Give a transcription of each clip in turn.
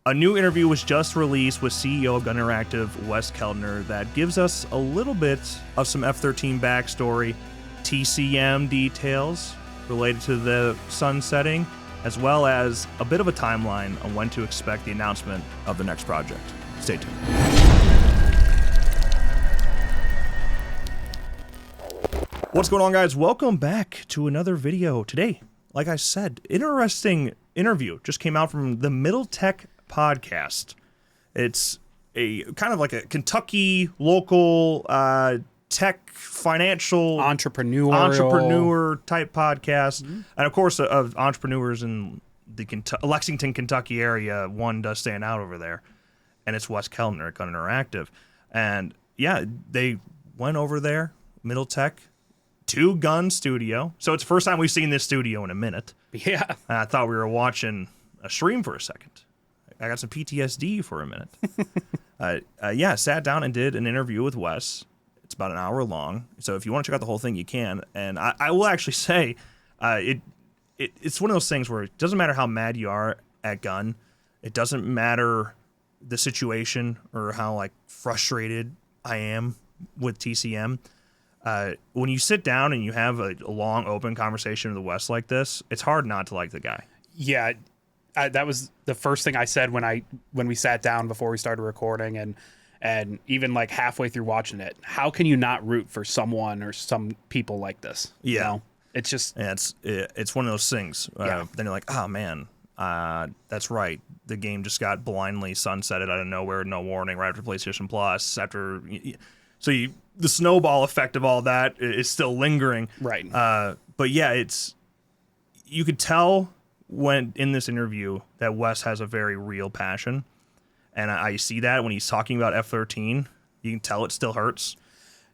A new interview was just released with CEO of Gun Interactive, Wes Keltner, that gives us a little bit of some F-13 backstory, TCM details related to the sunsetting, as well as a bit of a timeline on when to expect the announcement of the next project. Stay tuned. What's going on, guys? Welcome back to another video. Today, like I said, interesting interview just came out from the Middle Tech podcast. It's a kind of like a Kentucky local tech financial entrepreneur type podcast. Mm-hmm. And of course, of entrepreneurs in the Lexington, Kentucky area, one does stand out over there, and it's Wes Keltner at Gun Interactive. And yeah, they went over there, Middle Tech, to Gun Studio. So it's the first time we've seen this studio in a minute. Yeah. And I thought we were watching a stream for a second. I got some PTSD for a minute. Yeah, sat down and did an interview with Wes. It's about an hour long. So if you want to check out the whole thing, you can. And I will actually say it's one of those things where it doesn't matter how mad you are at Gun. It doesn't matter the situation or how like frustrated I am with TCM. When you sit down and you have a long, open conversation with Wes like this, it's hard not to like the guy. Yeah, that was the first thing I said when we sat down before we started recording, and even like halfway through watching it. How can you not root for someone or some people like this? Yeah, you know? It's just it's one of those things. Yeah. Then you're like, oh man, that's right. The game just got blindly sunsetted out of nowhere, no warning, right after PlayStation Plus. The snowball effect of all that is still lingering. Right. But yeah, you could tell when in this interview that Wes has a very real passion. And I see that when he's talking about F-13. You can tell it still hurts.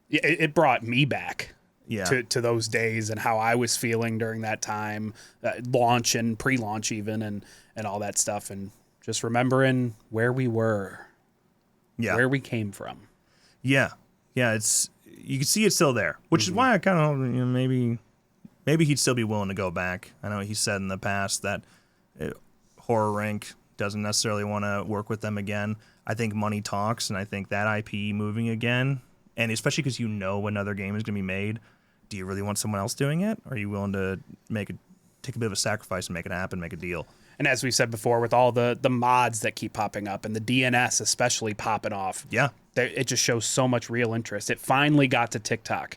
Yeah, it brought me back to those days and how I was feeling during that time, launch and pre-launch even, and all that stuff. And just remembering where we were, where we came from. Yeah. Yeah, you can see it's still there, which is why I kind of maybe he'd still be willing to go back. I know he said in the past that Horror Rank doesn't necessarily want to work with them again. I think money talks, and I think that IP moving again, and especially because another game is going to be made, do you really want someone else doing it? Or are you willing to take a bit of a sacrifice and make it happen, make a deal? And as we said before, with all the mods that keep popping up and the DNS especially popping off, it just shows so much real interest. It finally got to TikTok.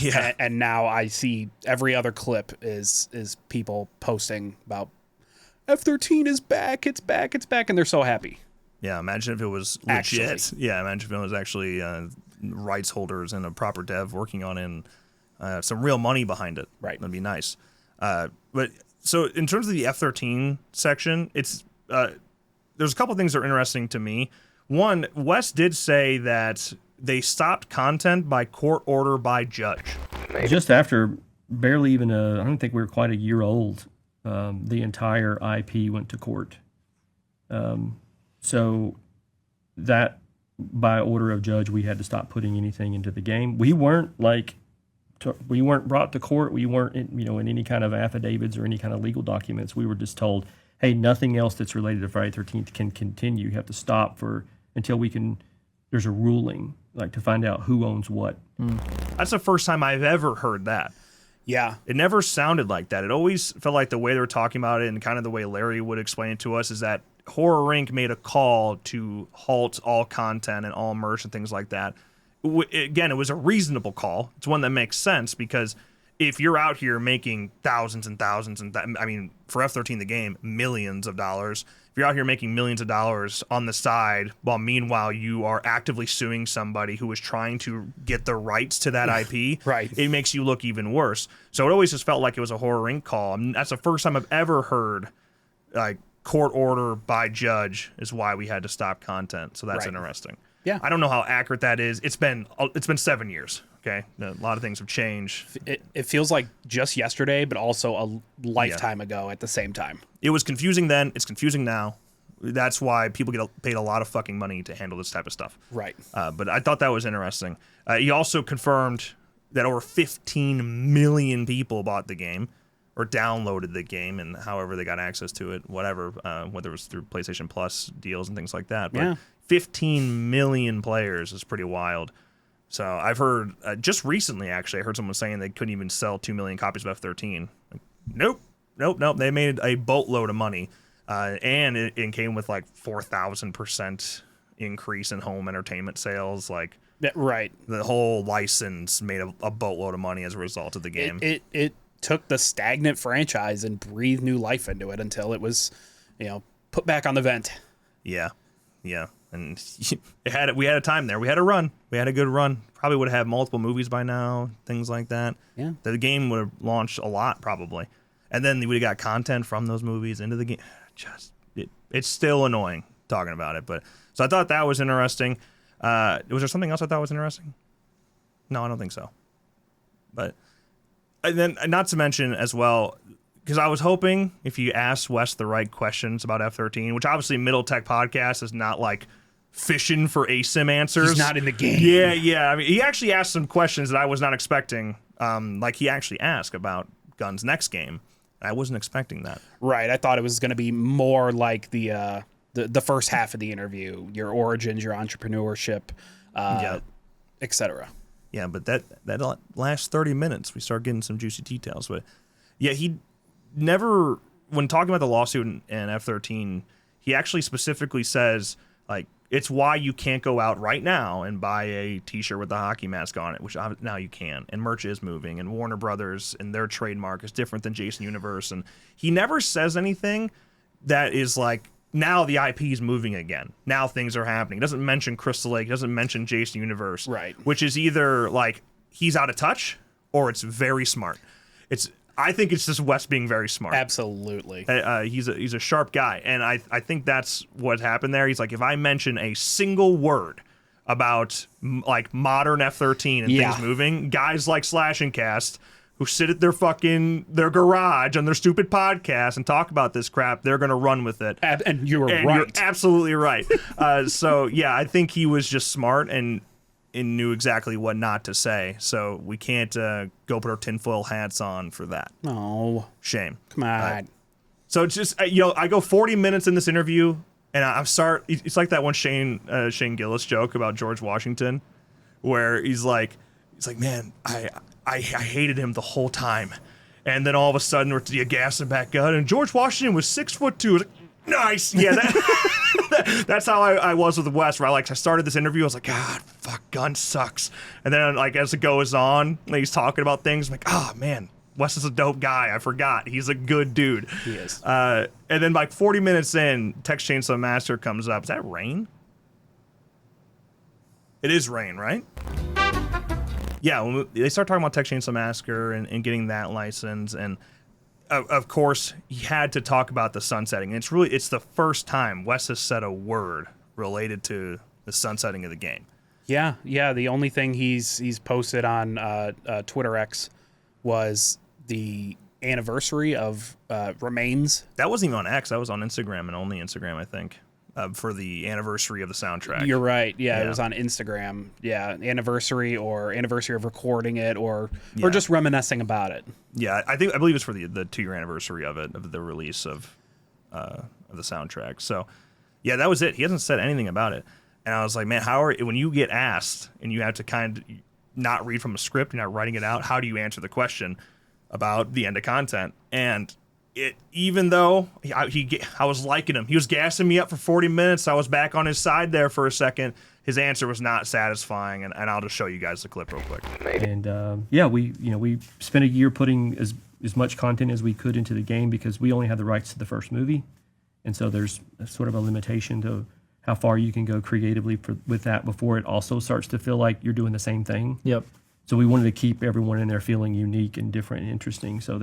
Yeah. And now I see every other clip is people posting about F-13 is back, it's back, and they're so happy. Yeah, imagine if it was legit. Actually. Yeah, imagine if it was actually rights holders and a proper dev working on it and some real money behind it. Right. That'd be nice. But so in terms of the F-13 section, there's a couple things that are interesting to me. One, Wes did say that they stopped content by court order by judge. Just after barely even I don't think we were quite a year old, the entire IP went to court. So that by order of judge, we had to stop putting anything into the game. We weren't brought to court. We weren't in any kind of affidavits or any kind of legal documents. We were just told, hey, nothing else that's related to Friday the 13th can continue. You have to stop until there's a ruling, like to find out who owns what. That's the first time I've ever heard that. Yeah. It never sounded like that. It always felt like the way they were talking about it and kind of the way Larry would explain it to us is that Horror Inc. made a call to halt all content and all merch and things like that. Again, it was a reasonable call. It's one that makes sense because if you're out here making thousands and thousands for F-13 the game, millions of dollars. If you're out here making millions of dollars on the side while meanwhile you are actively suing somebody who is trying to get the rights to that IP, right, it makes you look even worse. So it always just felt like it was a Horror Inc. call. I mean, that's the first time I've ever heard like court order by judge is why we had to stop content. So that's interesting. Yeah. I don't know how accurate that is. It's been 7 years. Okay. A lot of things have changed. It feels like just yesterday, but also a lifetime ago at the same time. It was confusing then. It's confusing now. That's why people get paid a lot of fucking money to handle this type of stuff. Right. But I thought that was interesting. He also confirmed that over 15 million people bought the game. or downloaded the game, and however they got access to it, whatever, whether it was through PlayStation Plus deals and things like that. But 15 million players is pretty wild. So I've heard just recently, actually, I heard someone saying they couldn't even sell 2 million copies of F13. Like, nope. They made a boatload of money, and it came with like 4,000% increase in home entertainment sales. Like, right, the whole license made a boatload of money as a result of the game. It took the stagnant franchise and breathed new life into it until it was, put back on the vent. Yeah, and we had a time there. We had a run. We had a good run. Probably would have had multiple movies by now, things like that. Yeah, the game would have launched a lot probably, and then we got content from those movies into the game. It's still annoying talking about it, but so I thought that was interesting. Was there something else I thought was interesting? No, I don't think so. But and then, not to mention as well, because I was hoping if you asked Wes the right questions about F13, which obviously Middle Tech Podcast is not like fishing for ASIM answers. He's not in the game. Yeah. I mean, he actually asked some questions that I was not expecting. Like he actually asked about Gunn's next game. I wasn't expecting that. Right. I thought it was going to be more like the first half of the interview, your origins, your entrepreneurship, etc. Yeah, but that last 30 minutes, we start getting some juicy details. But yeah, he never, when talking about the lawsuit and F13, he actually specifically says, like, it's why you can't go out right now and buy a T-shirt with the hockey mask on it, which now you can. And merch is moving, and Warner Brothers and their trademark is different than Jason Universe. And he never says anything that is like, now the IP is moving again. Now things are happening. He doesn't mention Crystal Lake. He doesn't mention Jason Universe. Right. Which is either like he's out of touch or it's very smart. I think it's just Wes being very smart. Absolutely. He's a sharp guy, and I think that's what happened there. He's like, if I mention a single word about like modern F13 and things moving, guys like Slash and Cast who sit at their garage on their stupid podcast and talk about this crap, they're going to run with it. And you're right. You're absolutely right. So, yeah, I think he was just smart and knew exactly what not to say. So we can't go put our tinfoil hats on for that. No. Shame. Come on. So it's just, I go 40 minutes in this interview, and it's like that one Shane Gillis joke about George Washington, where he's like, man, I hated him the whole time. And then all of a sudden, you gas him back up. And George Washington was 6'2". Like, nice. Yeah, that's how I was with Wes, where I started this interview. I was like, God, fuck, Gunn sucks. And then, like, as it goes on, he's talking about things. I'm like, oh, man, Wes is a dope guy. I forgot. He's a good dude. He is. And then, like, 40 minutes in, Text Chainsaw Massacre comes up. Is that Rain? It is Rain, right? Yeah, when they start talking about Text Chainsaw Massacre and getting that license, and of course he had to talk about the sunsetting. And it's the first time Wes has said a word related to the sunsetting of the game. Yeah. The only thing he's posted on Twitter X was the anniversary of Remains. That wasn't even on X. That was on Instagram, and only Instagram, I think. For the anniversary of the soundtrack. You're right. Yeah, it was on Instagram. Yeah, anniversary of recording it, or just reminiscing about it. Yeah, I believe it's for the 2-year anniversary of it, of the release of the soundtrack. So, yeah, that was it. He hasn't said anything about it, and I was like, man, when you get asked and you have to kind of not read from a script, you're not writing it out, how do you answer the question about the end of content? And even though I was liking him, he was gassing me up for 40 minutes. I was back on his side there for a second. His answer was not satisfying, and I'll just show you guys the clip real quick. And we spent a year putting as much content as we could into the game because we only had the rights to the first movie, and so there's sort of a limitation to how far you can go creatively with that before it also starts to feel like you're doing the same thing. Yep. So we wanted to keep everyone in there feeling unique and different and interesting. So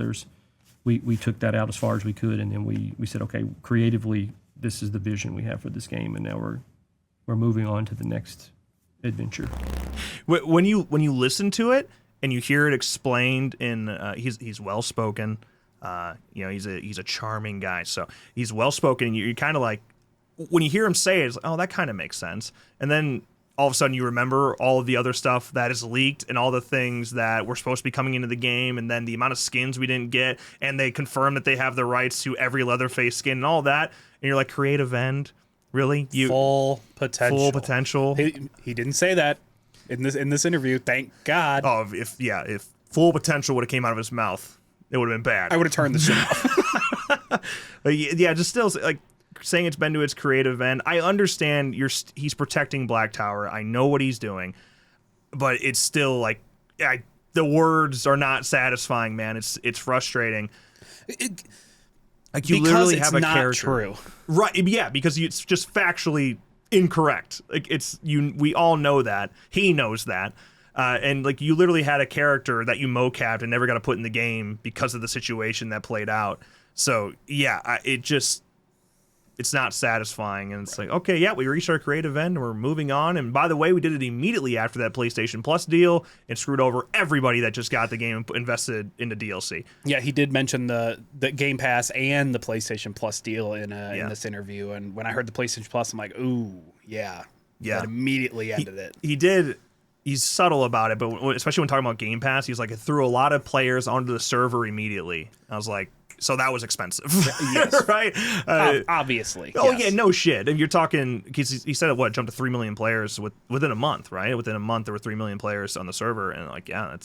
we took that out as far as we could, and then we said, okay, creatively, this is the vision we have for this game, and now we're moving on to the next adventure. When you listen to it and you hear it explained in, he's well spoken, he's a charming guy, so he's well spoken. And you're kind of like, when you hear him say it, it's like, oh, that kind of makes sense. And then all of a sudden you remember all of the other stuff that is leaked and all the things that were supposed to be coming into the game, and then the amount of skins we didn't get, and they confirm that they have the rights to every Leatherface skin and all that, and you're like, creative end? Really? Full potential. Full potential? He didn't say that in this interview, thank God. Oh, if full potential would have came out of his mouth, it would have been bad. I would have turned the shit off. Yeah, just still, like, saying it's been to its creative end. I understand he's protecting Black Tower. I know what he's doing, but it's still like the words are not satisfying, man. It's frustrating. Like you literally have a character. True. Right? Yeah, because it's just factually incorrect. Like we all know that. He knows that. And like you literally had a character that you mocapped and never got to put in the game because of the situation that played out. So yeah, it's not satisfying, and it's like, okay, yeah, we reached our creative end, and we're moving on. And by the way, we did it immediately after that PlayStation Plus deal and screwed over everybody that just got the game and invested into DLC. Yeah, he did mention the Game Pass and the PlayStation Plus deal in this interview, and when I heard the PlayStation Plus, I'm like, ooh, yeah. That immediately ended it. He did. He's subtle about it, but especially when talking about Game Pass, he's like, it threw a lot of players onto the server immediately. I was like, so that was expensive. Yes. Right? Obviously. Oh, yes. yeah, no shit. And you're talking, because he said it, jumped to 3 million players within a month, right? Within a month, there were 3 million players on the server. And like, yeah,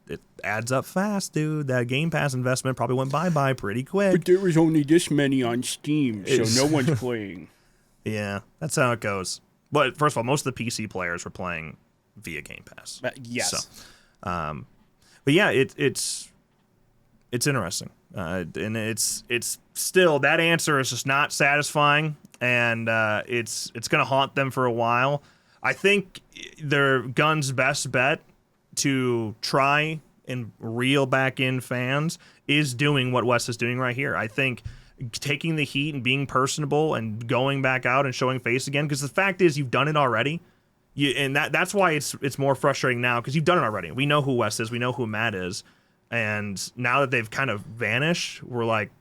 it adds up fast, dude. That Game Pass investment probably went bye-bye pretty quick. But there was only this many on Steam, so no one's playing. Yeah, that's how it goes. But first of all, most of the PC players were playing via Game Pass. Yes. So, but yeah, it's interesting. And it's still, that answer is just not satisfying, and it's going to haunt them for a while. I think their Gun's best bet to try and reel back in fans is doing what Wes is doing right here. I think taking the heat and being personable and going back out and showing face again, because the fact is you've done it already. And that's why it's more frustrating now, because you've done it already. We know who Wes is. We know who Matt is. And now that they've kind of vanished, we're like,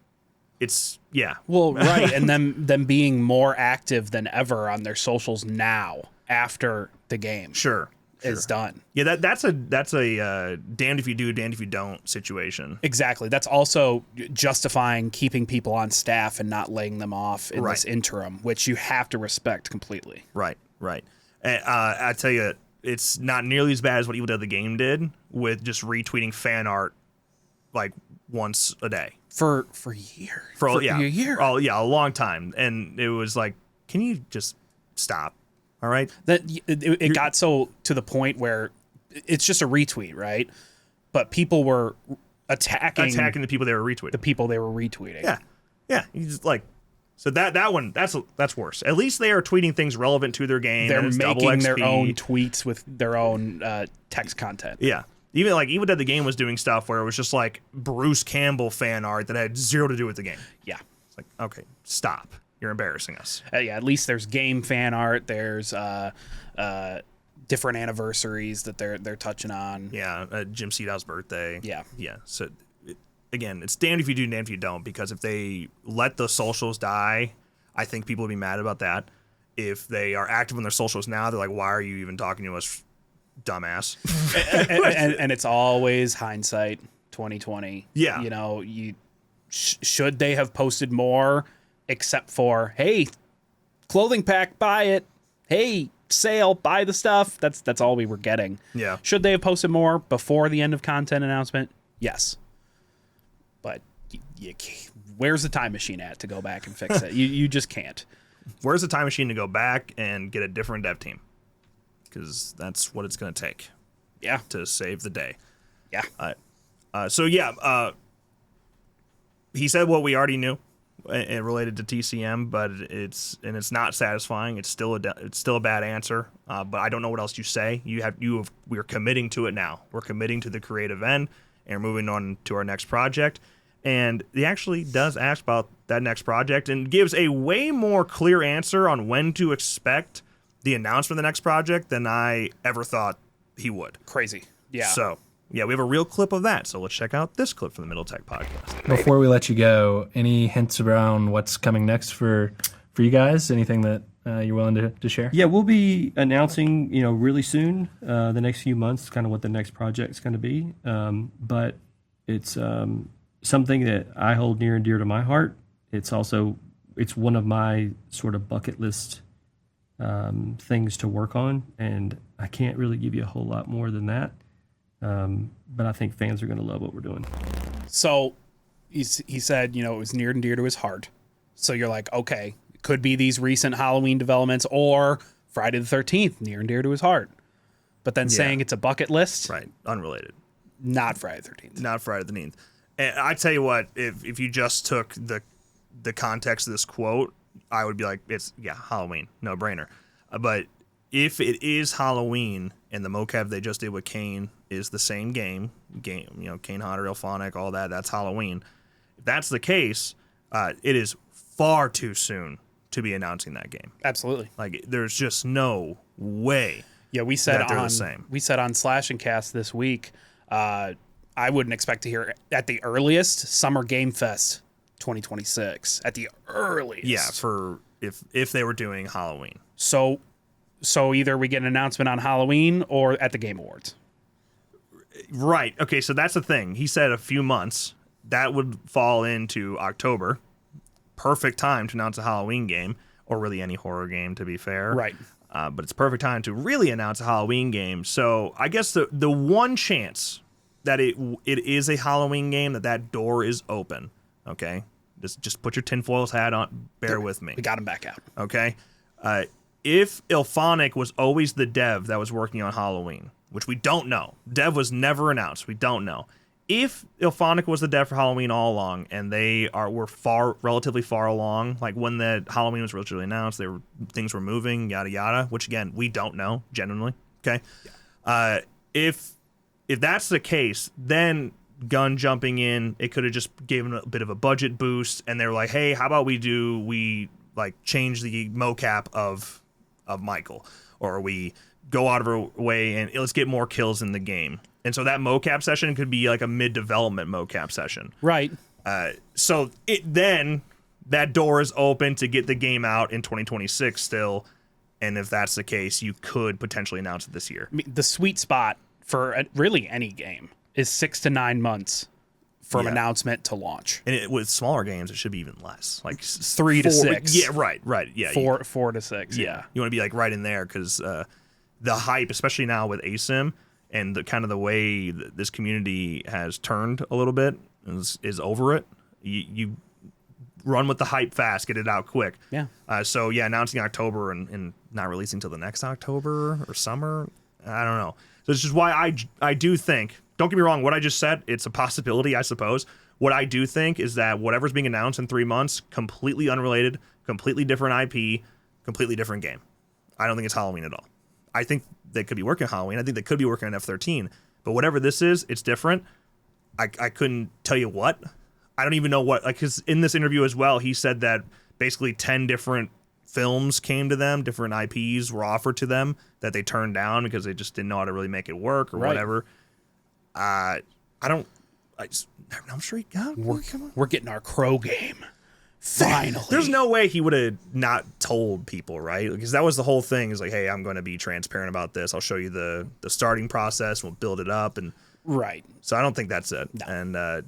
yeah. Well, right, and them being more active than ever on their socials now after the game is done. Yeah, that's a damned if you do, damned if you don't situation. Exactly. That's also justifying keeping people on staff and not laying them off in this interim, which you have to respect completely. Right. And I tell you, it's not nearly as bad as what Evil Dead the Game did with just retweeting fan art like once a day for years. For a year. Oh yeah, a long time. And it was like, can you just stop? All right. That it got so to the point where it's just a retweet, right? But people were attacking the people they were retweeting. The people they were retweeting. Yeah. You just like. So that one, that's worse. At least they are tweeting things relevant to their game. They're making their own tweets with their own text content. Yeah. Even like Evil Dead the Game was doing stuff where it was just like Bruce Campbell fan art that had zero to do with the game. Yeah. It's like, okay, stop. You're embarrassing us. Yeah, at least there's game fan art. There's different anniversaries that they're touching on. Yeah, Jim Sedow's birthday. Yeah. So again, it's damned if you do, damned if you don't, because if they let the socials die, I think people would be mad about that. If they are active on their socials now, they're like, why are you even talking to us, dumbass? and it's always hindsight 2020. Yeah. You know, should they have posted more, except for, hey, clothing pack, buy it. Hey, sale, buy the stuff. That's all we were getting. Yeah. Should they have posted more before the end of content announcement? Yes. But where's the time machine at to go back and fix it? You just can't. Where's the time machine to go back and get a different dev team? Because that's what it's going to take. Yeah. To save the day. Yeah. He said what we already knew related to TCM, but it's not satisfying. It's still a bad answer. But I don't know what else you say. We're committing to it now. We're committing to the creative end. And we're moving on to our next project. And he actually does ask about that next project and gives a way more clear answer on when to expect the announcement of the next project than I ever thought he would. Crazy. Yeah. So, yeah, we have a real clip of that. So let's check out this clip from the Middle Tech Podcast. Before we let you go, any hints around what's coming next for you guys? Anything that you're willing to share? Yeah, we'll be announcing, really soon, the next few months, kind of what the next project's going to be. But it's something that I hold near and dear to my heart. It's one of my sort of bucket list things to work on, and I can't really give you a whole lot more than that. But I think fans are going to love what we're doing. So he said, it was near and dear to his heart. So you're like, okay, it could be these recent Halloween developments or Friday the 13th, near and dear to his heart. But then saying it's a bucket list. Right. Unrelated. Not Friday the 13th. Not Friday the 13th. And I tell you what, if you just took the context of this quote, I would be like, it's Halloween, no brainer. But if it is Halloween and the mocap they just did with Kane is the same game, Kane Hodder, Ilphonic, all that's Halloween. If that's the case, it is far too soon to be announcing that game. Absolutely. Like, there's just no way. Yeah, we said they're the same. We said on Slash and Cast this week, I wouldn't expect to hear at the earliest Summer Game Fest 2026 at the earliest. Yeah, for if they were doing Halloween. So either we get an announcement on Halloween or at the Game Awards. Right. Okay, so that's the thing. He said a few months. That would fall into October. Perfect time to announce a Halloween game, or really any horror game, to be fair. Right. But it's perfect time to really announce a Halloween game. So I guess the one chance that it is a Halloween game, that door is open. Okay? Just put your tinfoil hat on. Bear with me. We got him back out. Okay? If Ilphonic was always the dev that was working on Halloween, which we don't know. Dev was never announced. We don't know. If Ilphonic was the dev for Halloween all along, and they were relatively far along, like when the Halloween was originally announced, things were moving, yada yada. Which again, we don't know genuinely. Okay, if that's the case, then Gun jumping in, it could have just given a bit of a budget boost, and they were like, hey, how about we change the mocap of Michael, or we go out of our way and let's get more kills in the game. And so that mocap session could be like a mid-development mocap session. Right. So then that door is open to get the game out in 2026 still. And if that's the case, you could potentially announce it this year. I mean, the sweet spot for really any game is 6 to 9 months from announcement to launch. And with smaller games, it should be even less, like 3 to 6. Yeah, right. Yeah, 4 to 6. Yeah, you want to be like right in there because the hype, especially now with ASIM and the way this community has turned a little bit, is over it. You run with the hype fast, get it out quick. Yeah. So announcing October and not releasing till the next October or summer, I don't know. So this is why I do think. Don't get me wrong, what I just said, it's a possibility, I suppose. What I do think is that whatever's being announced in 3 months, completely unrelated, completely different IP, completely different game. I don't think it's Halloween at all. I think they could be working on Halloween. I think they could be working on F-13. But whatever this is, it's different. I couldn't tell you what. I don't even know what, because in this interview as well, he said that basically 10 different films came to them, different IPs were offered to them that they turned down because they just didn't know how to really make it work or whatever. I'm sure we're getting our Crow game. Finally. There's no way he would have not told people, right? Because that was the whole thing. Is like, hey, I'm going to be transparent about this. I'll show you the starting process. We'll build it up, and right. So I don't think that's it. No. And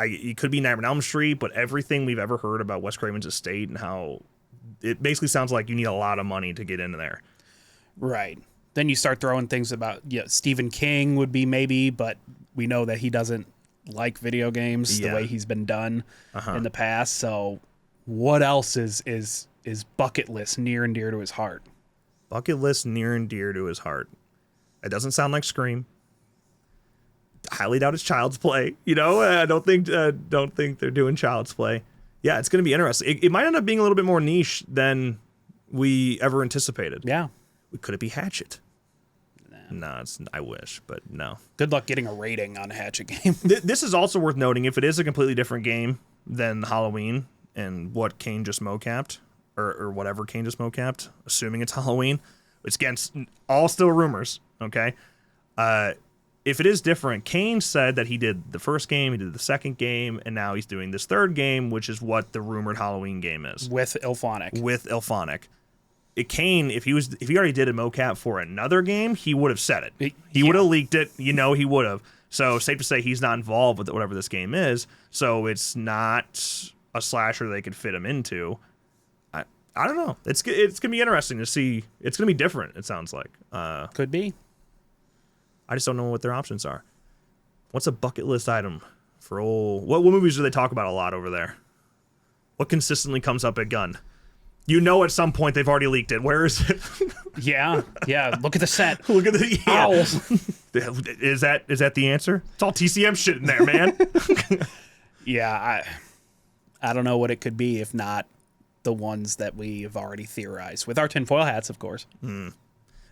it could be Nightmare on Elm Street, but everything we've ever heard about Wes Craven's estate and how it basically sounds like you need a lot of money to get into there. Right. Then you start throwing things about Stephen King would be maybe, but we know that he doesn't like video games the way he's been done in the past. So what else is bucket list near and dear to his heart? Bucket list near and dear to his heart. It doesn't sound like Scream. Highly doubt it's Child's Play. I don't think they're doing Child's Play. Yeah, it's going to be interesting. It might end up being a little bit more niche than we ever anticipated. Yeah. Could it be Hatchet? No, I wish, but no. Good luck getting a rating on a Hatchet game. This is also worth noting. If it is a completely different game than Halloween and what Kane just mocapped, or whatever Kane just mocapped, assuming it's Halloween, it's against all still rumors, okay? If it is different, Kane said that he did the first game, he did the second game, and now he's doing this third game, which is what the rumored Halloween game is. With Ilphonic. Kane, if he already did a mocap for another game, he would have said it. He would have leaked it. He would have. So safe to say he's not involved with whatever this game is. So it's not a slasher they could fit him into. I don't know. It's gonna be interesting to see. It's gonna be different. It sounds like. Could be. I just don't know what their options are. What's a bucket list item for what movies do they talk about a lot over there? What consistently comes up at Gun? At some point they've already leaked it. Where is it? Yeah. Look at the set. Look at the owls. Is that the answer? It's all TCM shit in there, man. Yeah, I don't know what it could be if not the ones that we have already theorized with our tinfoil hats, of course.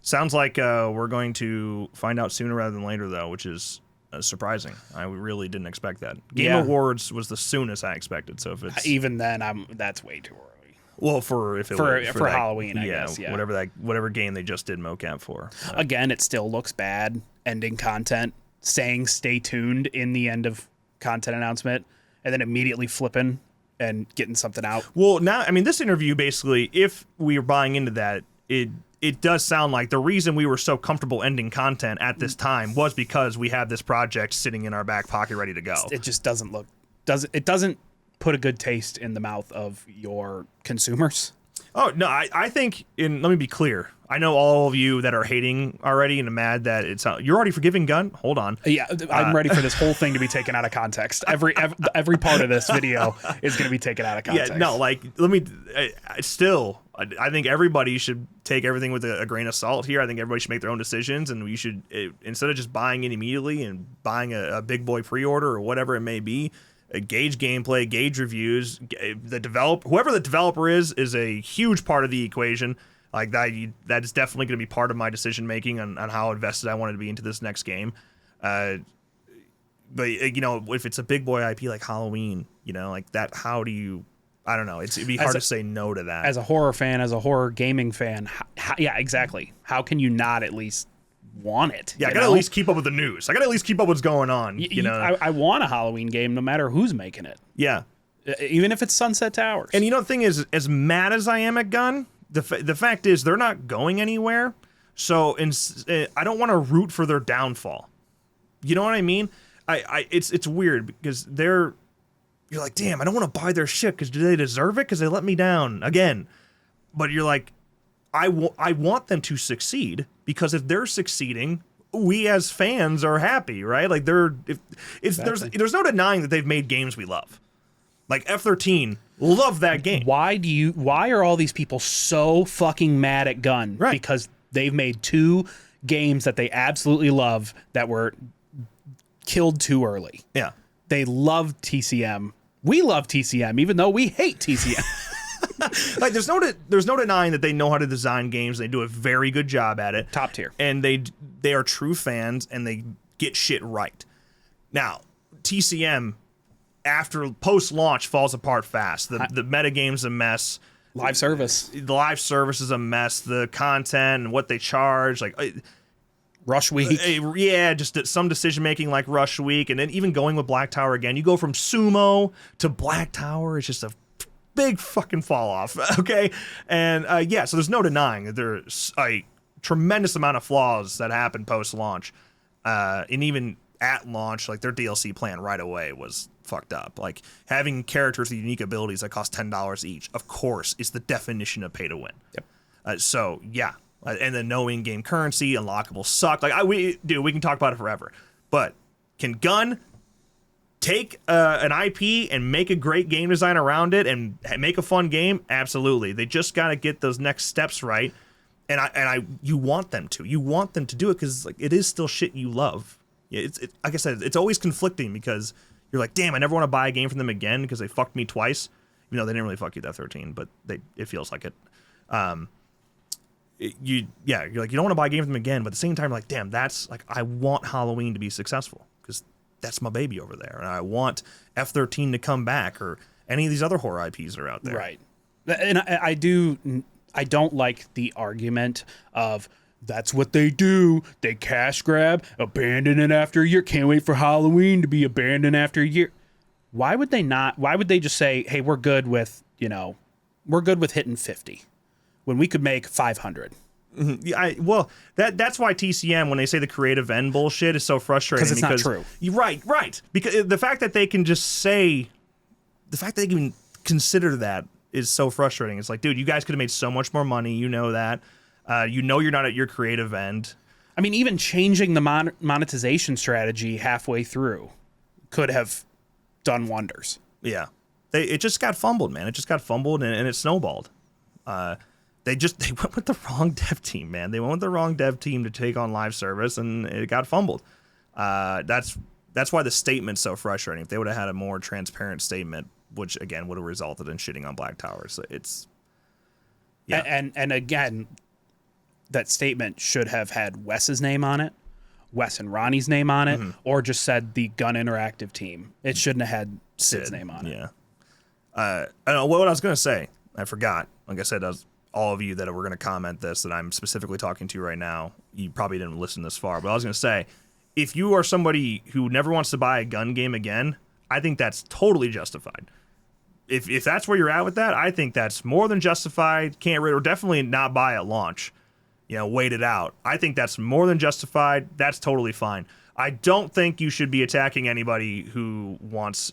Sounds like we're going to find out sooner rather than later, though, which is surprising. I really didn't expect that. Game Awards was the soonest I expected. So if it's even then, that's way too early. Well, for Halloween, I guess, yeah. Whatever game they just did mocap for. Again, it still looks bad. Ending content, saying "stay tuned" in the end of content announcement, and then immediately flipping and getting something out. Well, now, I mean, this interview basically, if we are buying into that, it does sound like the reason we were so comfortable ending content at this time was because we have this project sitting in our back pocket ready to go. It just doesn't put a good taste in the mouth of your consumers. Oh, no, I think, let me be clear. I know all of you that are hating already and are mad that you're already forgiving Gun? Hold on. Yeah, I'm ready for this whole thing to be taken out of context. Every part of this video is going to be taken out of context. Yeah, no, I think everybody should take everything with a grain of salt here. I think everybody should make their own decisions, and we should, instead of just buying it immediately and buying a big boy pre-order or whatever it may be, gauge gameplay, gauge reviews. Whoever the developer is a huge part of the equation. Like that is definitely going to be part of my decision making on how invested I wanted to be into this next game. But if it's a big boy IP like Halloween, like that, how do you? I don't know. It'd be hard to say no to that. As a horror fan, as a horror gaming fan, yeah, exactly. How can you not at least want it? Yeah, I gotta at least keep up with the news. I gotta at least keep up what's going on. I want a Halloween game no matter who's making it. Yeah. Even if it's Sunset Towers. And the thing is, as mad as I am at Gun, the fact is they're not going anywhere. So I don't want to root for their downfall. You know what I mean? It's weird because you're like, damn, I don't want to buy their shit because do they deserve it? Because they let me down again. But you're like, I want them to succeed because if they're succeeding, we as fans are happy, right? Like there's no denying that they've made games we love. Like F13, love that game. Why are all these people so fucking mad at Gun? Right. Because they've made 2 games that they absolutely love that were killed too early. Yeah. They love TCM. We love TCM, even though we hate TCM. Like there's no denying that they know how to design games. They do a very good job at it. Top tier. And they are true fans and they get shit right. Now, TCM after post-launch falls apart fast. The metagame's a mess. Live service. The live service is a mess. The content and what they charge, like Rush Week. Just some decision making like Rush Week, and then even going with Black Tower again. You go from Sumo to Black Tower. It's just a big fucking fall off. Okay, and so there's no denying that there's a tremendous amount of flaws that happened post launch, and even at launch, like their DLC plan right away was fucked up. Like having characters with unique abilities that cost $10 each, of course, is the definition of pay to win. Yep. And then no in-game currency, unlockable suck. Like we can talk about it forever. But can Gun take an IP and make a great game design around it and make a fun game? Absolutely. They just got to get those next steps right. And you want them to. You want them to do it because like it is still shit you love. It's like I said, it's always conflicting because you're like, damn, I never want to buy a game from them again because they fucked me twice. They didn't really fuck you with F13, but it feels like it. You're like, you don't want to buy a game from them again, but at the same time, you're like, damn, that's like, I want Halloween to be successful because that's my baby over there, and I want F13 to come back or any of these other horror IPs that are out there. Right. And I don't like the argument of that's what they do. They cash grab, abandon it after a year. Can't wait for Halloween to be abandoned after a year. Why would they not? Why would they just say, hey, we're good with hitting 50? when we could make 500. Yeah, well, that's why TCM, when they say the creative end bullshit, is so frustrating. Because it's not true. Right. Because the fact that they can just say, the fact that they can consider that is so frustrating. It's like, dude, you guys could have made so much more money. You know that. You know you're not at your creative end. I mean, even changing the monetization strategy halfway through could have done wonders. Yeah. It just got fumbled, man. It just got fumbled and it snowballed. They went with the wrong dev team, man. They went with the wrong dev team to take on live service, and it got fumbled. That's why the statement's so frustrating. If they would have had a more transparent statement, which again would have resulted in shitting on Black Towers, yeah. And again, that statement should have had Wes's name on it, Wes and Ronnie's name on it, or just said the Gun Interactive team. It shouldn't have had Sid's name on it. Yeah. I don't know what I was gonna say. I forgot. Like I said, all of you that were going to comment this that I'm specifically talking to right now, you probably didn't listen this far, but I was going to say, if you are somebody who never wants to buy a gun game again, I think that's totally justified. If that's where you're at with that, I think that's more than justified. Or definitely not buy at launch. Wait it out. I think that's more than justified. That's totally fine. I don't think you should be attacking anybody who wants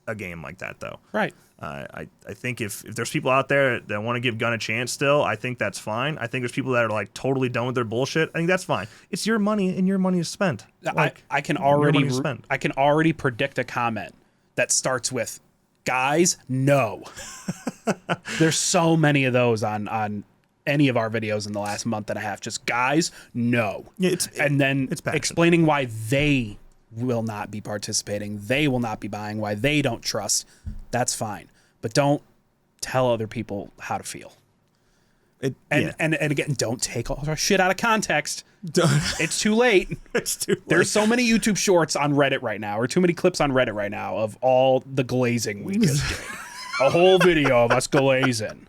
a game like that, though. Right. I think if there's people out there that want to give Gun a chance still, I think that's fine. I think there's people that are like totally done with their bullshit. I think that's fine. It's your money and your money is spent. I can already predict a comment that starts with, guys, no. There's so many of those on any of our videos in the last month and a half. Just guys, no. Yeah, it's explaining why they will not be participating. They will not be buying, why they don't trust. That's fine. But don't tell other people how to feel. And again, don't take all our shit out of context. It's too late. It's too late. There's so many YouTube shorts on Reddit right now, or too many clips on Reddit right now of all the glazing we just did. A whole video of us glazing.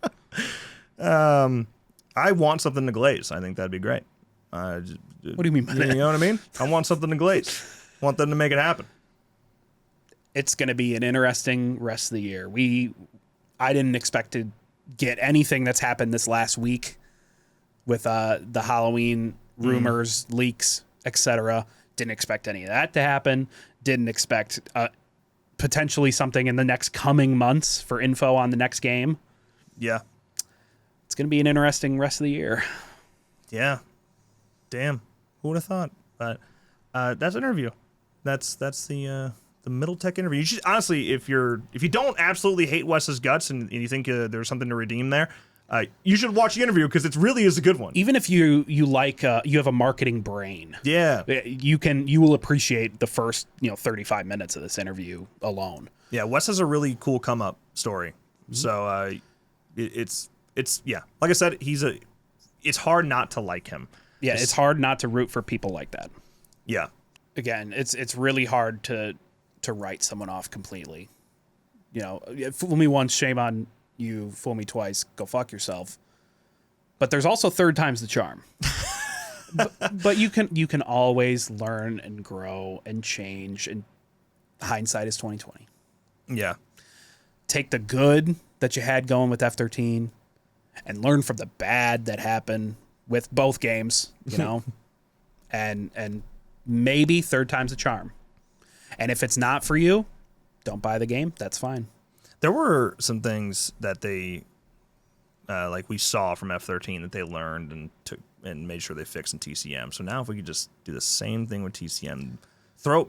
I want something to glaze. I think that'd be great. What do you mean by that? You know what I mean? I want something to glaze. Want them to make it happen. It's going to be an interesting rest of the year. I didn't expect to get anything that's happened this last week with the Halloween rumors, leaks, etc. Didn't expect any of that to happen. Didn't expect potentially something in the next coming months for info on the next game. Yeah. It's going to be an interesting rest of the year. Yeah. Damn. Who would have thought? But that's an interview. That's the Middle Tech interview. You should, honestly, if you don't absolutely hate Wes's guts and you think there's something to redeem there, you should watch the interview because it really is a good one. Even if you like you have a marketing brain, yeah, you will appreciate the first 35 minutes of this interview alone. Yeah, Wes has a really cool come up story. So it's yeah, like I said, it's hard not to like him. Yeah, it's hard not to root for people like that. Yeah. Again, it's really hard to write someone off completely. Fool me once, shame on you. Fool me twice, go fuck yourself. But there's also third time's the charm. but you can always learn and grow and change. And hindsight is 20/20. Yeah. Take the good that you had going with F13 and learn from the bad that happened with both games. And maybe third time's a charm. And if it's not for you, don't buy the game. That's fine. There were some things that they, like we saw from F13 that they learned and took and made sure they fixed in TCM. So now if we could just do the same thing with TCM,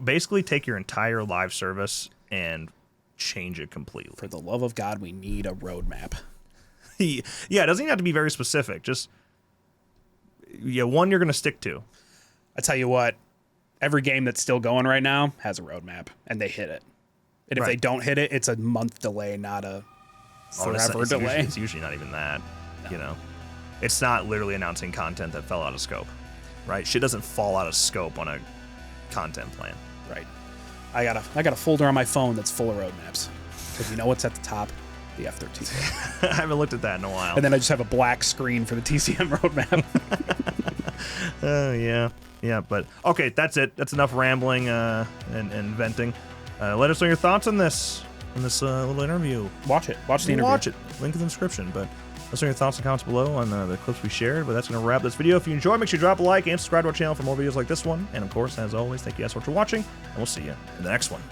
basically take your entire live service and change it completely. For the love of God, we need a roadmap. Yeah, it doesn't even have to be very specific. Just one you're going to stick to. I tell you what, every game that's still going right now has a roadmap, and they hit it. And if they don't hit it, it's a month delay, not a forever delay. It's usually not even that. No. It's not literally announcing content that fell out of scope, right? Shit doesn't fall out of scope on a content plan. Right. I got a folder on my phone that's full of roadmaps. Because you know what's at the top? The F13. I haven't looked at that in a while. And then I just have a black screen for the TCM roadmap. Oh, yeah. Yeah, but okay, that's it. That's enough rambling and venting. Let us know your thoughts on this little interview. Watch it. Watch the interview. Watch it. Link in the description. But Let us know your thoughts and comments below on the clips we shared. But that's going to wrap this video. If you enjoyed, make sure you drop a like and subscribe to our channel for more videos like this one. And of course, as always, thank you guys so much for watching, and we'll see you in the next one.